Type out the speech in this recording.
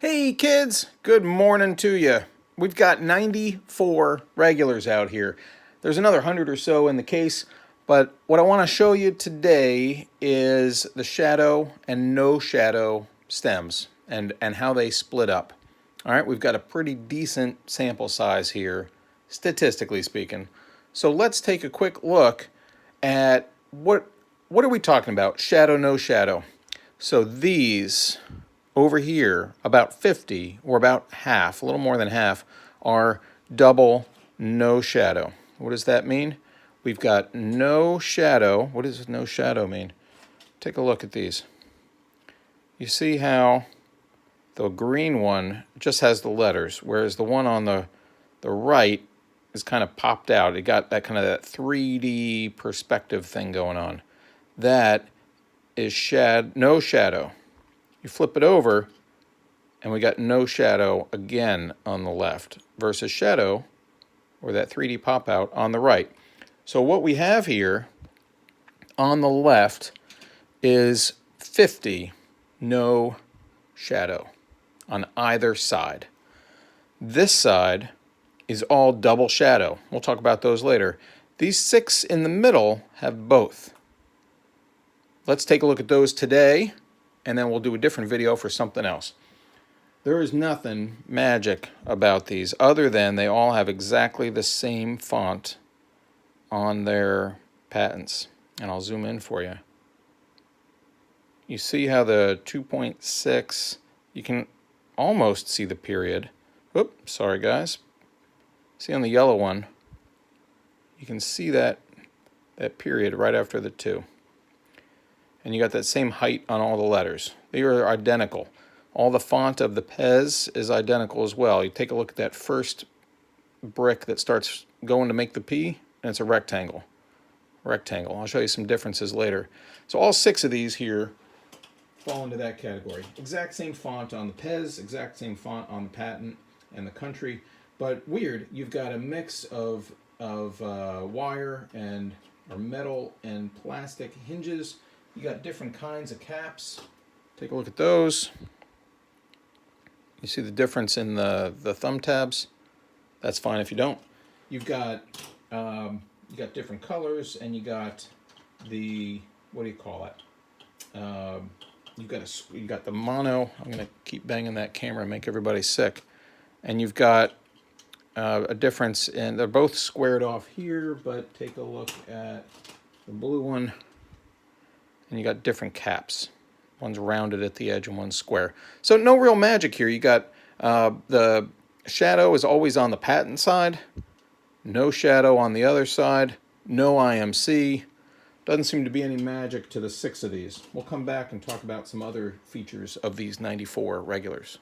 Hey kids, good morning to you. We've got 94 regulars out here. There's another 100 or so in the case, but what I want to show you today is the shadow and no shadow stems and how they split up. All right, we've got a pretty decent sample size here, statistically speaking. So let's take a quick look at what are we talking about? Shadow, no shadow. So these over here, about 50, or about half, a little more than half, are double no shadow. What does that mean? We've got no shadow. What does no shadow mean? Take a look at these. You see how the green one just has the letters, whereas the one on the right is kind of popped out. It got that kind of that 3D perspective thing going on. That is no shadow. You flip it over, and we got no shadow again on the left versus shadow, or that 3D pop out, on the right. So what we have here on the left is 50 no shadow on either side. This side is all double shadow. We'll talk about those later. These 6 in the middle have both. Let's take a look at those today, and then we'll do a different video for something else. There is nothing magic about these other than they all have exactly the same font on their patents. And I'll zoom in for you. You see how the 2.6, you can almost see the period. Oops, sorry guys. See on the yellow one, you can see that period right after the 2. And you got that same height on all the letters. They are identical. All the font of the Pez is identical as well. You take a look at that first brick that starts going to make the P, and it's a rectangle. Rectangle. I'll show you some differences later. So all 6 of these here fall into that category. Exact same font on the Pez, exact same font on the patent and the country. But weird, you've got a mix of wire and or metal and plastic hinges. You got different kinds of caps. Take a look at those. You see the difference in the thumb tabs. That's fine if you don't. You've got different colors, and you got the, what do you call it? You got the mono. I'm gonna keep banging that camera and make everybody sick. And you've got a difference in, they're both squared off here, but take a look at the blue one, and you got different caps. One's rounded at the edge and one's square. So no real magic here. You got the shadow is always on the patent side, no shadow on the other side, no IMC. Doesn't seem to be any magic to the 6 of these. We'll come back and talk about some other features of these 94 regulars.